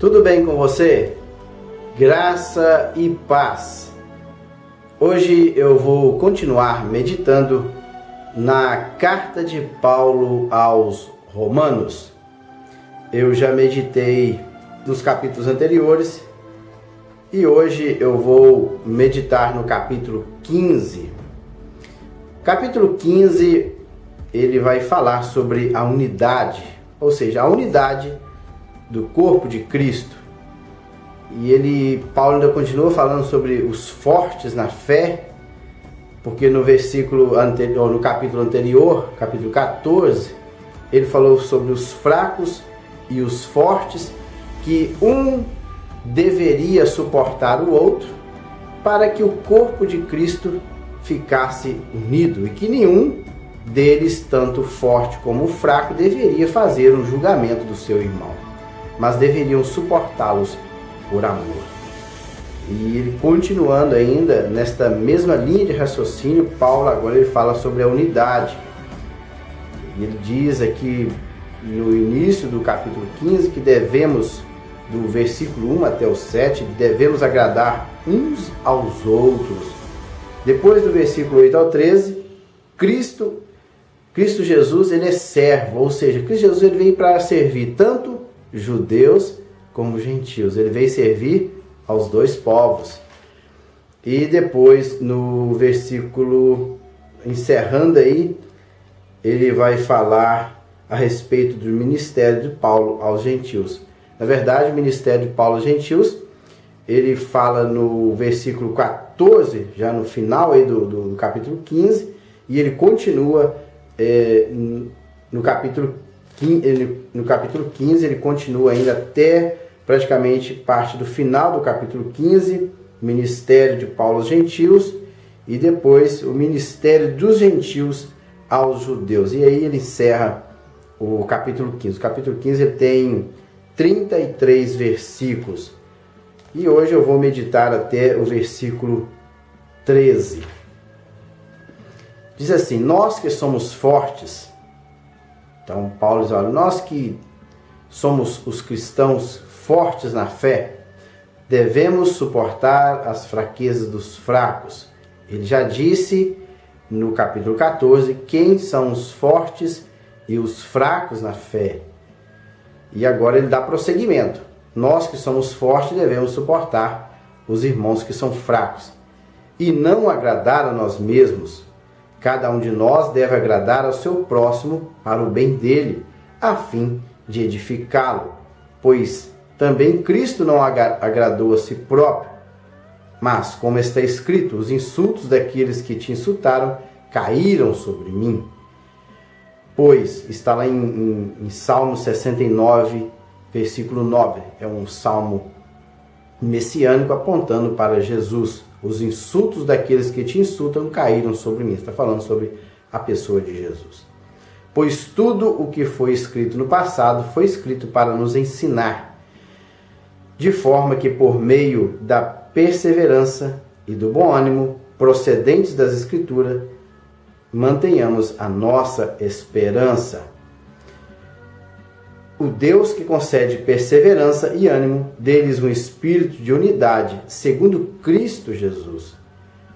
Tudo bem com você? Graça e paz. Hoje eu vou continuar meditando na carta de Paulo aos Romanos. Eu já meditei nos capítulos anteriores e hoje eu vou meditar no capítulo 15. Capítulo 15, ele vai falar sobre a unidade, ou seja, a unidade do corpo de Cristo. E Paulo ainda continua falando sobre os fortes na fé, porque no versículo anterior, no capítulo anterior, capítulo 14, ele falou sobre os fracos e os fortes, que um deveria suportar o outro para que o corpo de Cristo ficasse unido e que nenhum deles, tanto forte como fraco, deveria fazer um julgamento do seu irmão, mas deveriam suportá-los por amor. E ele, continuando ainda nesta mesma linha de raciocínio, Paulo agora ele fala sobre a unidade. Ele diz aqui no início do capítulo 15 que devemos, do versículo 1 até o 7, devemos agradar uns aos outros. Depois do versículo 8 ao 13, Cristo Jesus, ele é servo, ou seja, Cristo Jesus ele veio para servir tanto judeus como gentios. Ele veio servir aos dois povos. E depois, no versículo, encerrando aí, ele vai falar a respeito do ministério de Paulo aos gentios. Na verdade, o ministério de Paulo aos gentios, ele fala no versículo 14, já no final aí do capítulo 15, e ele continua no capítulo 15, ele continua ainda até praticamente parte do final do capítulo 15, ministério de Paulo aos gentios, e depois o ministério dos gentios aos judeus. E aí ele encerra o capítulo 15. O capítulo 15 ele tem 33 versículos. E hoje eu vou meditar até o versículo 13. Diz assim: nós que somos fortes. Então Paulo diz, olha, nós que somos os cristãos fortes na fé, devemos suportar as fraquezas dos fracos. Ele já disse no capítulo 14 quem são os fortes e os fracos na fé. E agora ele dá prosseguimento. Nós que somos fortes devemos suportar os irmãos que são fracos e não agradar a nós mesmos. Cada um de nós deve agradar ao seu próximo para o bem dele, a fim de edificá-lo. Pois também Cristo não agradou a si próprio. Mas, como está escrito, os insultos daqueles que te insultaram caíram sobre mim. Pois, está lá em Salmo 69, versículo 9. É um salmo messiânico apontando para Jesus. Os insultos daqueles que te insultam caíram sobre mim. Está falando sobre a pessoa de Jesus. Pois tudo o que foi escrito no passado foi escrito para nos ensinar, de forma que por meio da perseverança e do bom ânimo procedentes das Escrituras, mantenhamos a nossa esperança. O Deus que concede perseverança e ânimo, dê-lhes um espírito de unidade, segundo Cristo Jesus,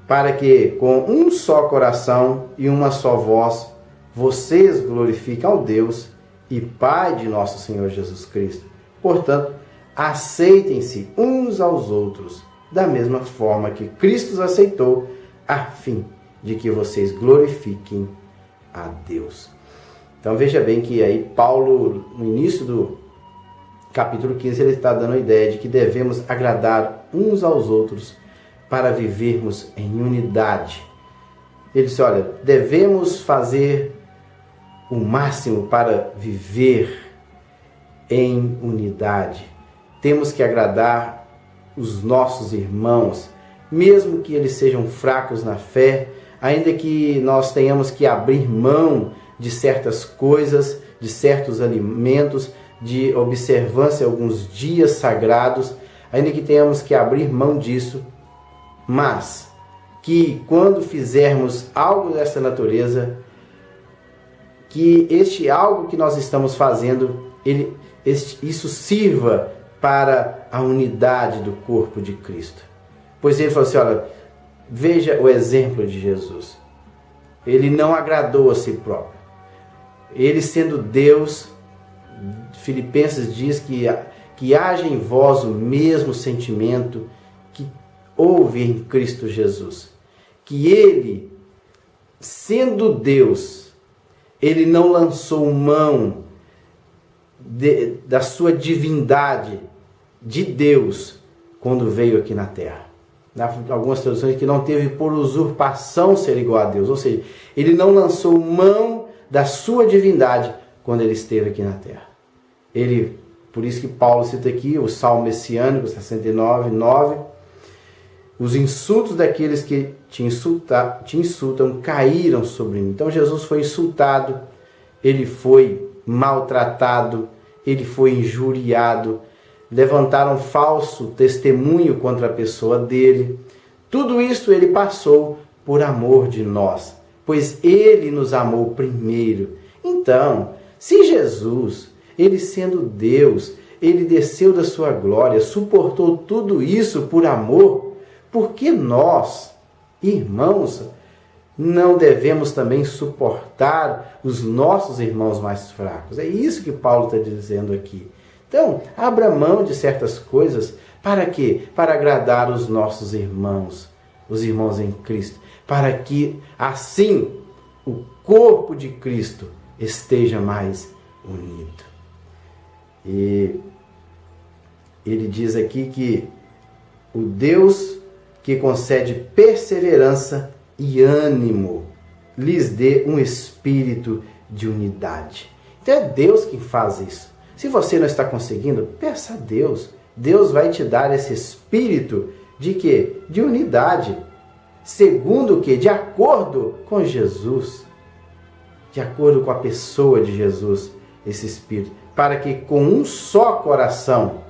para que, com um só coração e uma só voz, vocês glorifiquem ao Deus e Pai de nosso Senhor Jesus Cristo. Portanto, aceitem-se uns aos outros, da mesma forma que Cristo os aceitou, a fim de que vocês glorifiquem a Deus. Então veja bem que aí Paulo, no início do capítulo 15, ele está dando a ideia de que devemos agradar uns aos outros para vivermos em unidade. Ele disse, olha, devemos fazer o máximo para viver em unidade. Temos que agradar os nossos irmãos, mesmo que eles sejam fracos na fé, ainda que nós tenhamos que abrir mão de certas coisas, de certos alimentos, de observância alguns dias sagrados, ainda que tenhamos que abrir mão disso, mas que quando fizermos algo dessa natureza, que este algo que nós estamos fazendo, isso sirva para a unidade do corpo de Cristo. Pois ele falou assim, olha, veja o exemplo de Jesus. Ele não agradou a si próprio. Ele sendo Deus, Filipenses diz que haja em vós o mesmo sentimento que houve em Cristo Jesus. Que ele, sendo Deus, ele não lançou mão da sua divindade de Deus quando veio aqui na terra. Algumas traduções que não teve por usurpação ser igual a Deus, ou seja, ele não lançou mão da sua divindade quando ele esteve aqui na terra. Por isso que Paulo cita aqui o Salmo messiânico 69:9, os insultos daqueles que te insultam caíram sobre mim. Então Jesus foi insultado, ele foi maltratado, ele foi injuriado, levantaram falso testemunho contra a pessoa dele. Tudo isso ele passou por amor de nós, pois ele nos amou primeiro. Então, se Jesus, ele sendo Deus, ele desceu da sua glória, suportou tudo isso por amor, por que nós, irmãos, não devemos também suportar os nossos irmãos mais fracos? É isso que Paulo está dizendo aqui. Então, abra mão de certas coisas. Para quê? Para agradar os nossos irmãos, os irmãos em Cristo. Para que, assim, o corpo de Cristo esteja mais unido. E ele diz aqui que o Deus que concede perseverança e ânimo lhes dê um espírito de unidade. Então é Deus quem faz isso. Se você não está conseguindo, peça a Deus. Deus vai te dar esse espírito de quê? De unidade. Segundo o quê? De acordo com Jesus. De acordo com a pessoa de Jesus, esse espírito. Para que com um só coração,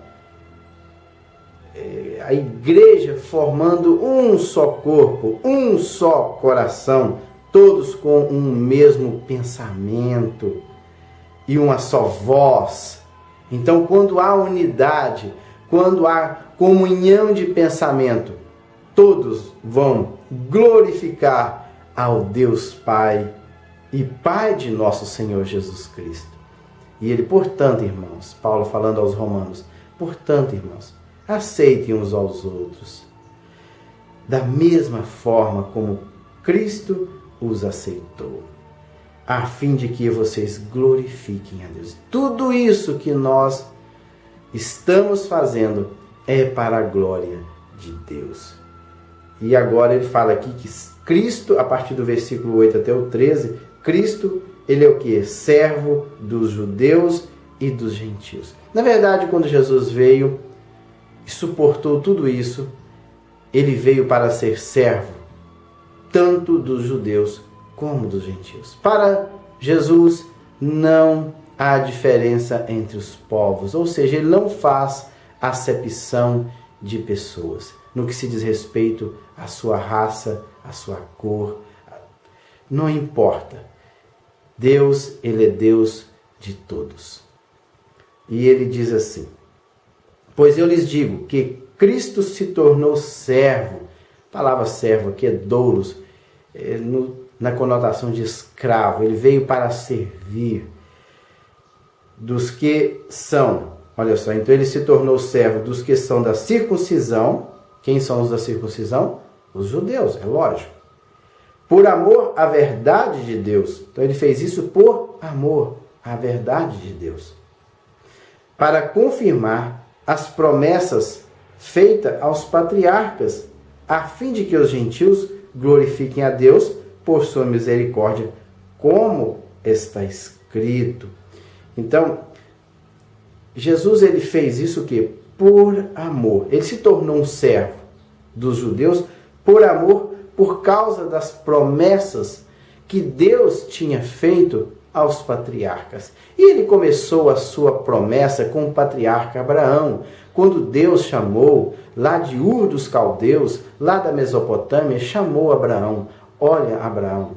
a igreja formando um só corpo, um só coração, todos com um mesmo pensamento e uma só voz. Então, quando há unidade, quando há comunhão de pensamento, todos vão glorificar ao Deus Pai e Pai de nosso Senhor Jesus Cristo. E ele, portanto, irmãos, Paulo falando aos romanos, portanto, irmãos, aceitem uns aos outros, da mesma forma como Cristo os aceitou, a fim de que vocês glorifiquem a Deus. Tudo isso que nós estamos fazendo é para a glória de Deus. E agora ele fala aqui que Cristo, a partir do versículo 8 até o 13, Cristo, ele é o quê? Servo dos judeus e dos gentios. Na verdade, quando Jesus veio e suportou tudo isso, ele veio para ser servo, tanto dos judeus como dos gentios. Para Jesus não há diferença entre os povos, ou seja, ele não faz acepção de pessoas, no que se diz respeito à sua raça, à sua cor, não importa. Deus, ele é Deus de todos. E ele diz assim: pois eu lhes digo que Cristo se tornou servo. A palavra servo aqui é doulos, na conotação de escravo. Ele veio para servir dos que são, olha só, então ele se tornou servo dos que são da circuncisão. Quem são os da circuncisão? Os judeus, é lógico. Por amor à verdade de Deus. Então ele fez isso por amor à verdade de Deus, para confirmar as promessas feitas aos patriarcas, a fim de que os gentios glorifiquem a Deus por sua misericórdia, como está escrito. Então, Jesus, ele fez isso o quê? Por amor. Ele se tornou um servo dos judeus por amor, por causa das promessas que Deus tinha feito aos patriarcas. E ele começou a sua promessa com o patriarca Abraão, quando Deus chamou, lá de Ur dos Caldeus, lá da Mesopotâmia, chamou Abraão: olha, Abraão,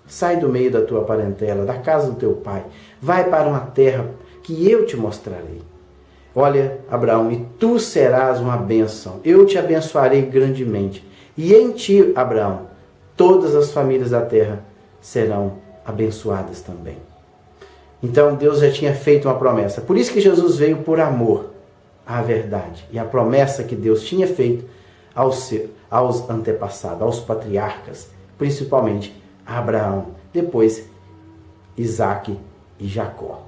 sai do meio da tua parentela, da casa do teu pai, vai para uma terra que eu te mostrarei. Olha, Abraão, e tu serás uma bênção. Eu te abençoarei grandemente. E em ti, Abraão, todas as famílias da terra serão abençoadas também. Então Deus já tinha feito uma promessa. Por isso que Jesus veio por amor à verdade. E a promessa que Deus tinha feito aos antepassados, aos patriarcas, principalmente Abraão, depois Isaque e Jacó.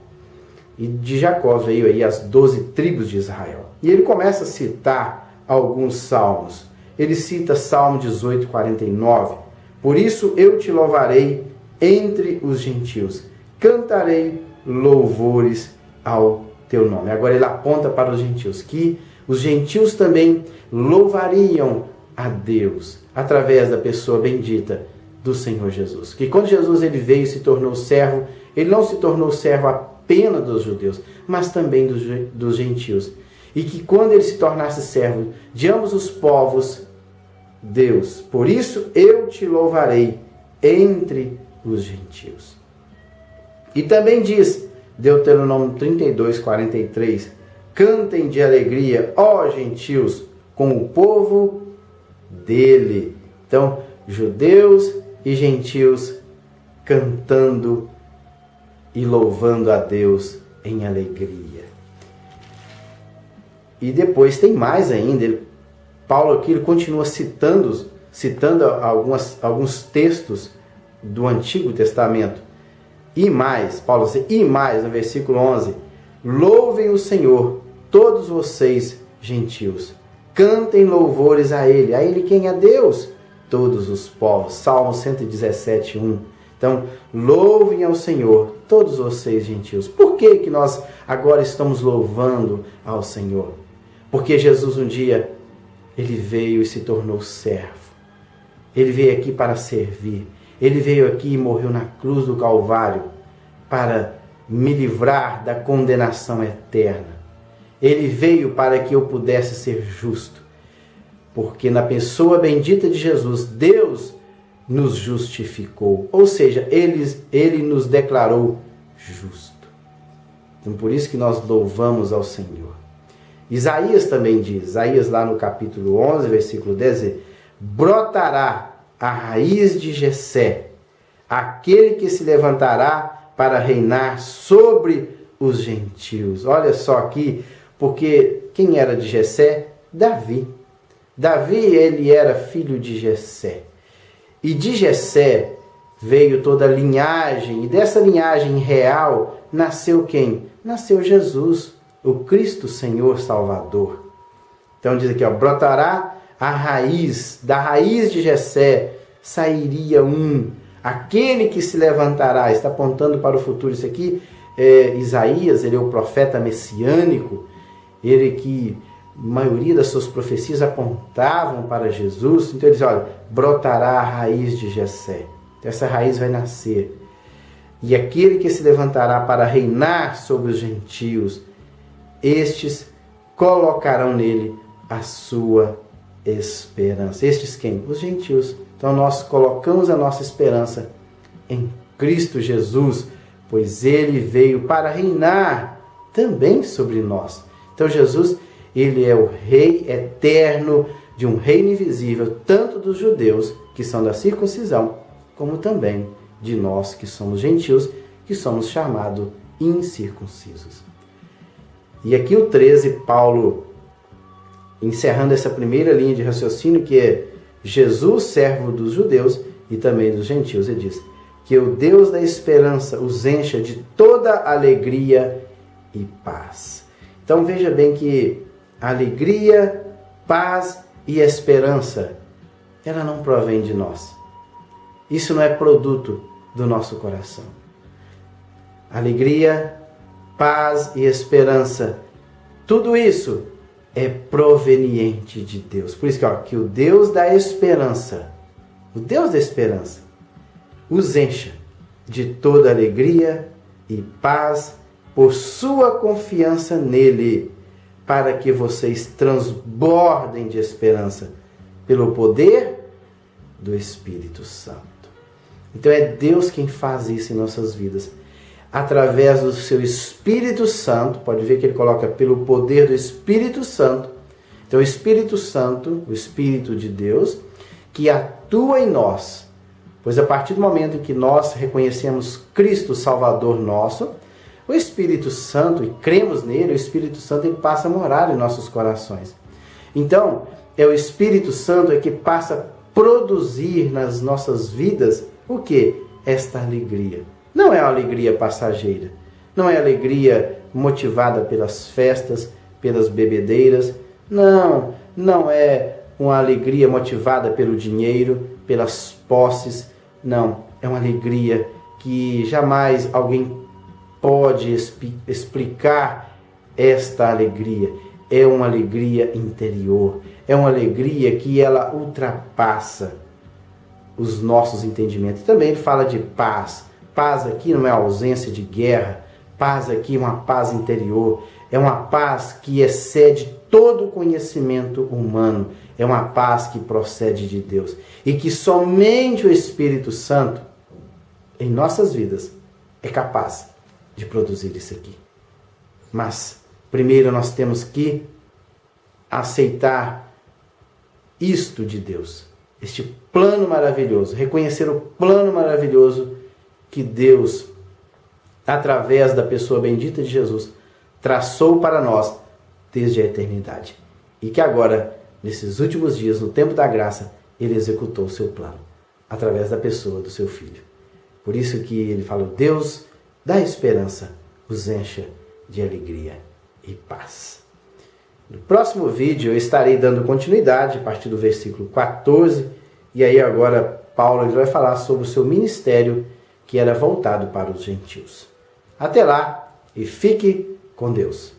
E de Jacó veio aí as 12 tribos de Israel. E ele começa a citar alguns salmos. Ele cita Salmo 18, 49. Por isso eu te louvarei entre os gentios. Cantarei louvores ao teu nome. Agora ele aponta para os gentios, que os gentios também louvariam a Deus através da pessoa bendita do Senhor Jesus. Que quando Jesus ele veio e se tornou servo, ele não se tornou servo apenas dos judeus, mas também dos gentios. E que quando ele se tornasse servo de ambos os povos, Deus, por isso eu te louvarei entre os gentios. E também diz, Deuteronômio 32, 43, cantem de alegria, ó gentios, com o povo dele. Então, judeus e gentios cantando e louvando a Deus em alegria. E depois tem mais ainda. Paulo aqui ele continua citando alguns textos do Antigo Testamento. E mais, Paulo diz, e mais, no versículo 11, louvem o Senhor, todos vocês gentios, cantem louvores a Ele quem é Deus, todos os povos. Salmo 117, 1. Então, louvem ao Senhor, todos vocês gentios. Por que nós agora estamos louvando ao Senhor? Porque Jesus um dia, ele veio e se tornou servo. Ele veio aqui para servir. Ele veio aqui e morreu na cruz do Calvário para me livrar da condenação eterna. Ele veio para que eu pudesse ser justo. Porque na pessoa bendita de Jesus, Deus nos justificou. Ou seja, Ele nos declarou justo. Então por isso que nós louvamos ao Senhor. Isaías também diz, Isaías lá no capítulo 11, versículo 10, brotará a raiz de Jessé, aquele que se levantará para reinar sobre os gentios. Olha só aqui, porque quem era de Jessé? Davi. Davi, ele era filho de Jessé. E de Jessé veio toda a linhagem, e dessa linhagem real nasceu quem? Nasceu Jesus, o Cristo Senhor Salvador. Então diz aqui, brotará a raiz, da raiz de Jessé sairia aquele que se levantará. Está apontando para o futuro. Isso aqui, Isaías, ele é o profeta messiânico, ele que a maioria das suas profecias apontavam para Jesus. Então ele diz, olha, brotará a raiz de Jessé. Então, essa raiz vai nascer. E aquele que se levantará para reinar sobre os gentios, estes colocarão nele a sua esperança. Estes quem? Os gentios. Então nós colocamos a nossa esperança em Cristo Jesus, pois Ele veio para reinar também sobre nós. Então Jesus, Ele é o Rei eterno de um reino invisível, tanto dos judeus, que são da circuncisão, como também de nós, que somos gentios, que somos chamados incircuncisos. E aqui o 13, Paulo, encerrando essa primeira linha de raciocínio, que é Jesus, servo dos judeus e também dos gentios, ele diz que o Deus da esperança os encha de toda alegria e paz. Então veja bem que alegria, paz e esperança, ela não provém de nós. Isso não é produto do nosso coração. Alegria, paz e esperança, tudo isso é proveniente de Deus. Por isso que o Deus da esperança, os encha de toda alegria e paz por sua confiança nele, para que vocês transbordem de esperança pelo poder do Espírito Santo. Então é Deus quem faz isso em nossas vidas. através do seu Espírito Santo. Pode ver que ele coloca pelo poder do Espírito Santo. Então o Espírito Santo, o Espírito de Deus, que atua em nós. Pois a partir do momento em que nós reconhecemos Cristo Salvador nosso, o Espírito Santo, e cremos nele, o Espírito Santo ele passa a morar em nossos corações. Então, é o Espírito Santo que passa a produzir nas nossas vidas o quê? Esta alegria. Não é uma alegria passageira, não é alegria motivada pelas festas, pelas bebedeiras, não é uma alegria motivada pelo dinheiro, pelas posses, não, é uma alegria que jamais alguém pode explicar esta alegria. É uma alegria interior, é uma alegria que ela ultrapassa os nossos entendimentos. Também ele fala de paz. Paz aqui não é ausência de guerra, paz aqui é uma paz interior, é uma paz que excede todo o conhecimento humano, é uma paz que procede de Deus e que somente o Espírito Santo em nossas vidas é capaz de produzir isso aqui. Mas primeiro nós temos que aceitar isto de Deus, este plano maravilhoso, reconhecer o plano maravilhoso que Deus, através da pessoa bendita de Jesus, traçou para nós desde a eternidade. E que agora, nesses últimos dias, no tempo da graça, ele executou o seu plano, através da pessoa do seu Filho. Por isso que ele falou, Deus da esperança os encha de alegria e paz. No próximo vídeo eu estarei dando continuidade a partir do versículo 14, e aí agora Paulo vai falar sobre o seu ministério que era voltado para os gentios. Até lá e fique com Deus.